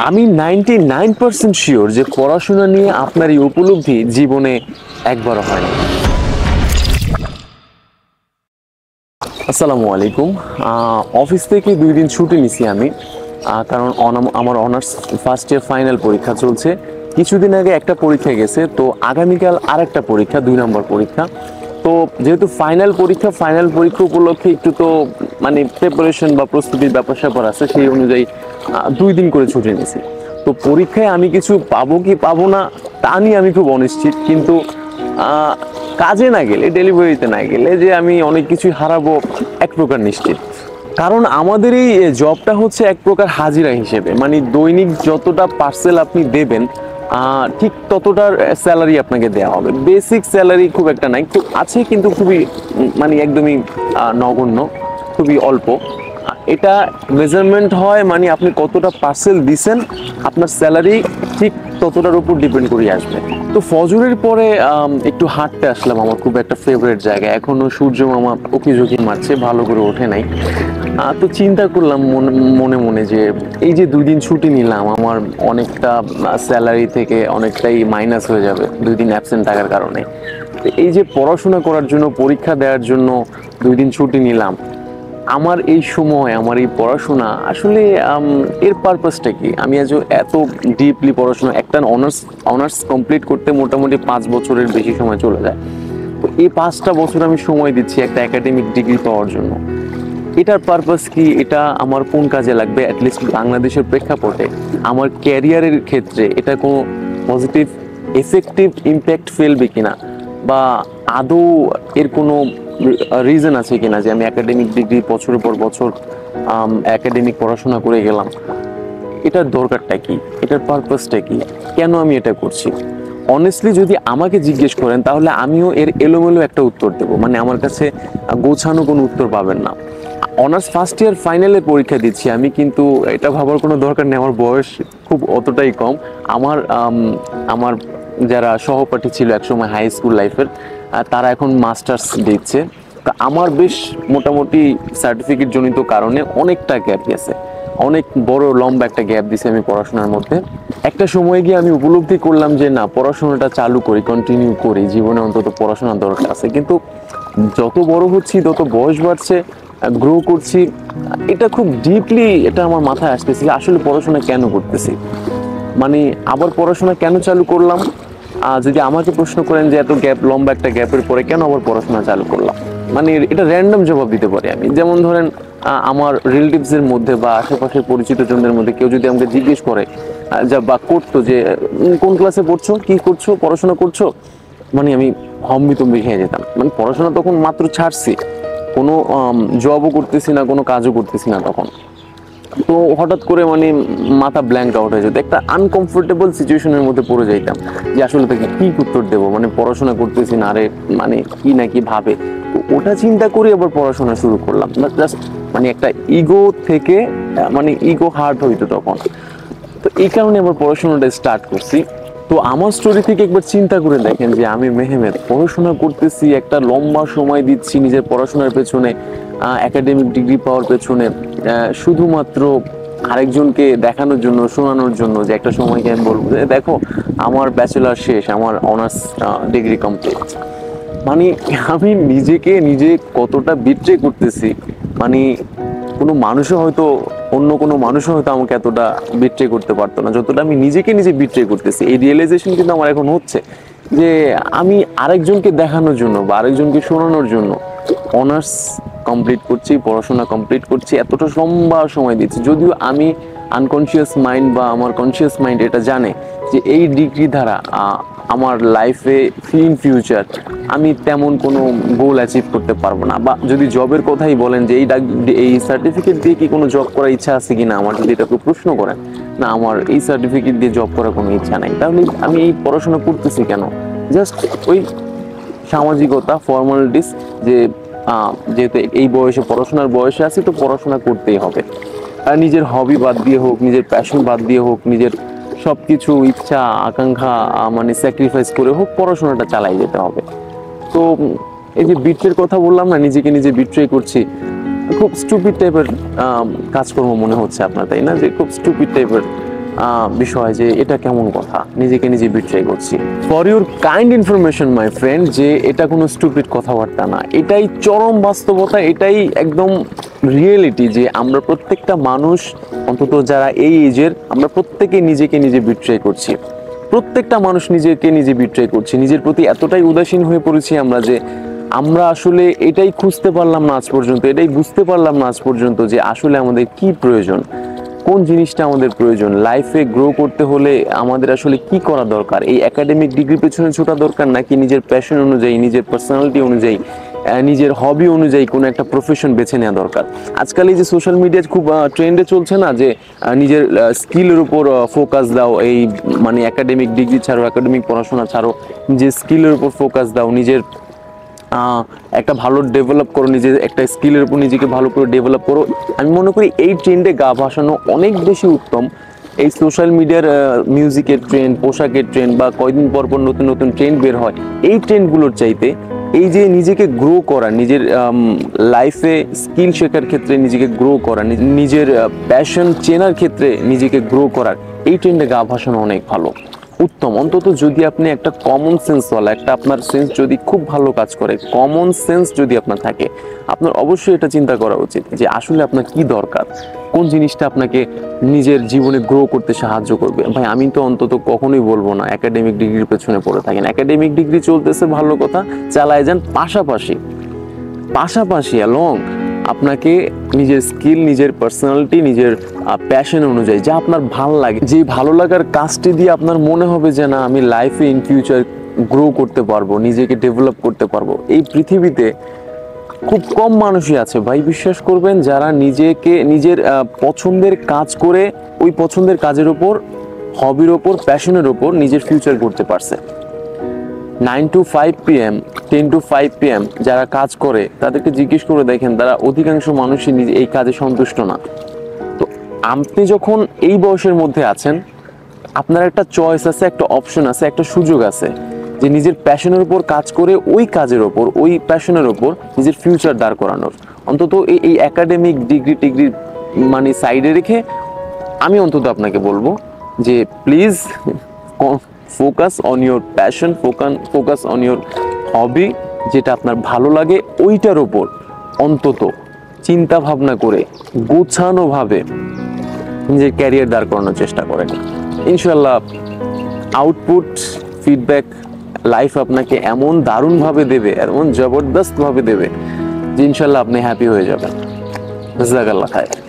আমি 99% শিওর যে পড়াশোনা নিয়ে আপনার এই উপলব্ধি জীবনে একবারও হয় না। আসসালামু আলাইকুম। অফিস থেকে 2 দিন ছুটি নিছি আমি, কারণ আমার অনার্স ফার্স্ট ইয়ার ফাইনাল পরীক্ষা চলছে। কিছুদিন আগে একটা পরীক্ষা গেছে, তো আগামীকাল আরেকটা পরীক্ষা, 2 নম্বর পরীক্ষা। তো যেহেতু ফাইনাল পরীক্ষা উপলক্ষে একটু তো মানে প্রিপারেশন বা প্রস্তুতির ব্যাপার স্যাপার আছে, সেই অনুযায়ী 2 দিন করে ছুটি নিয়েছি। তো পরীক্ষায় আমি কিছু পাবো কি পাবো না তা নিয়ে আমি খুব অনিশ্চিত, কিন্তু আহ, কাজে না গেলে, ডেলিভারিতে না গেলে যে আমি অনেক কিছুই হারাবো এক প্রকার নিশ্চিত। কারণ আমাদের এই জবটা হচ্ছে এক প্রকার হাজিরা হিসেবে, মানে দৈনিক যতটা পার্সেল আপনি দেবেন ঠিক ততটার স্যালারি আপনাকে দেওয়া হবে। বেসিক স্যালারি খুব একটা নাই, খুব আছে কিন্তু খুবই মানে একদমই নগণ্য, খুবই অল্প। এটা মেজারমেন্ট হয় মানে আপনি কতটা পার্সেল দিছেন, আপনার স্যালারি ঠিক ততটার উপর ডিপেন্ড করে আসবে। তো ফজরের পরে একটু হাঁটতে আসলাম আমার খুব একটা ফেভারিট জায়গা। এখনো সূর্য মামা উকিঝুঁকি মারছে, ভালো করে ওঠে নাই। তো চিন্তা করলাম মনে মনে যে এই যে 2 দিন ছুটি নিলাম, আমার অনেকটা স্যালারি থেকে অনেকটাই মাইনাস হয়ে যাবে 2 দিন অ্যাবসেন্ট থাকার কারণে। তো এই যে পড়াশোনা করার জন্য, পরীক্ষা দেওয়ার জন্য 2 দিন ছুটি নিলাম, আমার এই সময়, আমার এই পড়াশোনা আসলে এর পারপাসটা কি? আমি আজ এত ডিপলি পড়াশোনা, একটা অনার্স কমপ্লিট করতে মোটামুটি 5 বছরের বেশি সময় চলে যায়। তো এই 5টা বছর আমি সময় দিচ্ছি একটা একাডেমিক ডিগ্রি পাওয়ার জন্য। এটার পারপাস কি? এটা আমার কোন কাজে লাগবে? অ্যাটলিস্ট বাংলাদেশের প্রেক্ষাপটে আমার ক্যারিয়ারের ক্ষেত্রে এটা কোনো পজিটিভ এফেক্টিভ ইম্প্যাক্ট ফেলবে কিনা, বা আদৌ এর কোনো রিজন আছে কিনা যে আমি একাডেমিক ডিগ্রি বছরের পর বছর একাডেমিক পড়াশোনা করে গেলাম। এটার দরকারটা কি? এটার পারপাসটা কি? কেন আমি এটা করছি? অনেস্টলি যদি আমাকে জিজ্ঞেস করেন তাহলে আমিও এর এলোমেলো একটা উত্তর দেবো, মানে আমার কাছে গোছানো কোনো উত্তর পাবেন না। অনার্স ফার্স্ট ইয়ার ফাইনালে পরীক্ষা দিচ্ছি আমি, কিন্তু এটা ভাবার কোনো দরকার নেই, আমার বয়স খুব অতটাই কম। আমার আমার যারা সহপাঠী ছিল একসময় হাই স্কুল লাইফের, তারা এখন মাস্টার্স দিচ্ছে। তা আমার বেশ মোটামুটি সার্টিফিকেট জনিত কারণে অনেকটা গ্যাপ গেছে, অনেক বড় লম্বা একটা গ্যাপ দিছে আমি পড়াশোনার মধ্যে। একটা সময় গিয়ে আমি উপলব্ধি করলাম যে না, পড়াশোনাটা চালু করি, কন্টিনিউ করি, জীবনে অন্তত পড়াশোনার দরকার আছে। কিন্তু যত বড় হচ্ছি, তত বয়স বাড়ছে, গ্রো করছি, এটা খুব ডিপলি এটা আমার মাথায় আসতেছে যে আসলে পড়াশোনা কেন করতেছি, মানে আবার পড়াশোনা কেন চালু করলাম। যদি আমাকে প্রশ্ন করেন যে এত গ্যাপ, লম্বা একটা গ্যাপের পরে কেন আবার পড়াশোনা চালু করলাম, মানে এটা র্যান্ডম জবাব দিতে পারি আমি। যেমন ধরেন আমার রিলেটিভসের মধ্যে বা আশেপাশের পরিচিত জনদের মধ্যে কেউ যদি আমাকে জিজ্ঞেস করে যা বা করতো যে কোন ক্লাসে পড়ছো, কি করছো, পড়াশোনা করছো, মানে আমি হম্বিতম্বি খেয়ে যেতাম। মানে পড়াশোনা তখন মাত্র ছাড়ছি, কোনো জবও করতেছি না, কোনো কাজও করতেছি না তখন। তো হঠাৎ করে মানে মাথা ব্ল্যাঙ্ক আউট হয়ে যেত, একটা আনকমফোর্টেবল সিচুয়েশনের মধ্যে পড়ে যাইতাম যে আসলে তাকে কি উত্তর দেবো, মানে পড়াশোনা করতেছি না, আরে মানে কি না কি ভাবে। তো ওটা চিন্তা করে আবার পড়াশোনা শুরু করলাম, জাস্ট মানে একটা ইগো থেকে, মানে ইগো হার্ট হইতো তখন। তো এই কারণে আবার পড়াশোনাটা স্টার্ট করছি। তো আমার স্টোরি থেকে একবার চিন্তা করে দেখেন যে আমি মেহমেদ পড়াশোনা করতেছি, একটা লম্বা সময় দিচ্ছি নিজের পড়াশোনার পেছনে, একাডেমিক ডিগ্রি পাওয়ার পেছনে, শুধুমাত্র আরেকজনকে দেখানোর জন্য, শোনানোর জন্য যে একটা সময়কে আমি বলবো যে দেখো আমার ব্যাচেলার শেষ, আমার অনার্স ডিগ্রি কমপ্লিট। মানে আমি নিজেকে নিজে কতটা বিট্রে করতেছি, মানে কোনো মানুষও হয়তো, অন্য কোনো মানুষও হয়তো আমাকে এতটা বিট্রে করতে পারতো না যতটা আমি নিজেকে নিজে বিট্রে করতেছি। এই রিয়েলাইজেশন কিন্তু আমার এখন হচ্ছে যে আমি আরেকজনকে দেখানোর জন্য বা আরেকজনকে শোনানোর জন্য অনার্স কমপ্লিট করছি, পড়াশোনা কমপ্লিট করছি, এতটা লম্বা সময় দিচ্ছি, যদিও আমি আনকনসিয়াস মাইন্ড বা আমার কনসিয়াস মাইন্ড এটা জানে যে এই ডিগ্রি দ্বারা আমার লাইফে ইন ফিউচার আমি তেমন কোনো গোল অ্যাচিভ করতে পারবো না। বা যদি জবের কথাই বলেন যে এই সার্টিফিকেট দিয়ে কি কোনো জব করার ইচ্ছা আছে কিনা, আমার যদি এটা প্রশ্ন করেন, না আমার এই সার্টিফিকেট দিয়ে জব করার কোনো ইচ্ছা নাই, তাহলে আমি এই পড়াশোনা করতেছি কেন? জাস্ট ওই সামাজিকতা, ফর্মালিটিস, যে যেহেতু এই বয়সে, পড়াশোনার বয়সে আছি, তো পড়াশোনা করতেই হবে। আর নিজের হবি বাদ দিয়ে হোক, নিজের প্যাশন বাদ দিয়ে হোক, নিজের সবকিছু ইচ্ছা আকাঙ্ক্ষা মানে স্যাক্রিফাইস করে হোক, পড়াশোনাটা চালাই যেতে হবে। তো এই যে বিট্রের কথা বললাম না, নিজেকে নিজে বিট্রে করছি, খুব স্টুপিড টাইপের কাজকর্ম মনে হচ্ছে আপনার, তাই না? যে খুব স্টুপিড টাইপের বিষয় যে এটা কেমন কথা, নিজেকে নিজে বিট্রে করছি। For your kind information my friend, যে এটা কোনো স্টুপিড কথাবার্তা না, এটাই চরম বাস্তবতা, এটাই একদম রিয়েলিটি যে আমরা প্রত্যেকটা মানুষ, অন্তত যারা এই এজের, আমরা প্রত্যেকে নিজেকে নিজে বিট্রে করছি। প্রত্যেকটা মানুষ নিজেকে নিজে বিট্রে করছি, নিজের প্রতি এতটাই উদাসীন হয়ে পড়েছি আমরা যে আমরা আসলে এটাই খুঁজতে পারলাম না আজ পর্যন্ত, এটাই বুঝতে পারলাম না আজ পর্যন্ত যে আসলে আমাদের কি প্রয়োজন, কোন জিনিসটা আমাদের প্রয়োজন, লাইফে গ্রো করতে হলে আমাদের আসলে কি করা দরকার। এই একাডেমিক ডিগ্রি পেছনে ছোটা দরকার, নাকি নিজের প্যাশন অনুযায়ী, নিজের পার্সোনালিটি অনুযায়ী, নিজের হবি অনুযায়ী কোনো একটা প্রফেশন বেছে নেওয়া দরকার। আজকাল এই যে সোশ্যাল মিডিয়া খুব ট্রেন্ডে চলছে না, যে নিজের স্কিলের উপর ফোকাস দাও, এই মানে একাডেমিক ডিগ্রি ছাড়ো, একাডেমিক পড়াশোনা ছাড়ো, নিজের স্কিলের উপর ফোকাস দাও, নিজের একটা ভালো ডেভেলপ করো, নিজের একটা স্কিলের উপর নিজেকে ভালো করে ডেভেলপ করো। আমি মনে করি এই ট্রেন্ডে গা ভাসানো অনেক বেশি উত্তম। এই সোশ্যাল মিডিয়ার মিউজিকের ট্রেন্ড, পোশাকের ট্রেন্ড, বা কয়দিন পর পর নতুন নতুন ট্রেন্ড বের হয়, এই ট্রেন্ডগুলোর চাইতে এই যে নিজেকে গ্রো করা, নিজের লাইফে স্কিল শেখার ক্ষেত্রে নিজেকে গ্রো করা, নিজের প্যাশন চেনার ক্ষেত্রে নিজেকে গ্রো করার, এই ট্রেন্ডে গা ভাসানো অনেক ভালো, উত্তম। অন্তত যদি আপনি একটা কমন সেন্সওয়ালা, একটা আপনার সেন্স যদি খুব ভালো কাজ করে, কমন সেন্স যদি আপনার থাকে, আপনার অবশ্যই এটা চিন্তা করা উচিত যে আসলে আপনার কি দরকার, কোন জিনিসটা আপনাকে নিজের জীবনে গ্রো করতে সাহায্য করবে। ভাই আমি তো অন্তত কখনোই বলবো না একাডেমিক ডিগ্রির পেছনে পড়ে থাকেন। একাডেমিক ডিগ্রি চলতেছে, ভালো কথা, চালায় যান, পাশাপাশি অ্যালং আপনাকে নিজের স্কিল, নিজের পার্সোনালিটি, নিজের প্যাশন অনুযায়ী যা আপনার ভালো লাগে, যে ভালো লাগার কাজটি দিয়ে আপনার মনে হবে যে না আমি লাইফে ইন ফিউচার গ্রো করতে পারবো, নিজেকে ডেভেলপ করতে পারবো। এই পৃথিবীতে খুব কম মানুষই আছে ভাই, বিশ্বাস করবেন, যারা নিজেকে নিজের পছন্দের কাজ করে, ওই পছন্দের কাজের ওপর, হবির ওপর, প্যাশনের ওপর নিজের ফিউচার করতে পারছে। 9 to 5 PM, 10 to 5 PM যারা কাজ করে তাদেরকে জিজ্ঞেস করে দেখেন, তারা অধিকাংশ মানুষই নিজে এই কাজে সন্তুষ্ট না। তো আপনি যখন এই বয়সের মধ্যে আছেন, আপনার একটা চয়েস আছে, একটা অপশন আছে, একটা সুযোগ আছে যে নিজের প্যাশনের উপর কাজ করে ওই কাজের ওপর, ওই প্যাশনের ওপর নিজের ফিউচার দাঁড় করানোর। অন্তত এই একাডেমিক ডিগ্রি মানে সাইডে রেখে আমি অন্তত আপনাকে বলবো যে please focus on your passion, focus on your hobby, যেটা আপনার ভালো লাগে ওইটার ওপর অন্তত চিন্তা ভাবনা করে গোছানোভাবে নিজের ক্যারিয়ার দাঁড় করানোর চেষ্টা করেন। ইনশাল্লাহ আউটপুট, ফিডব্যাক লাইফ আপনাকে এমন দারুণভাবে দেবে, এমন জবরদস্তভাবে দেবে যে ইনশাল্লাহ আপনি হ্যাপি হয়ে যাবেন। জাযাকাল্লাহ খায়র।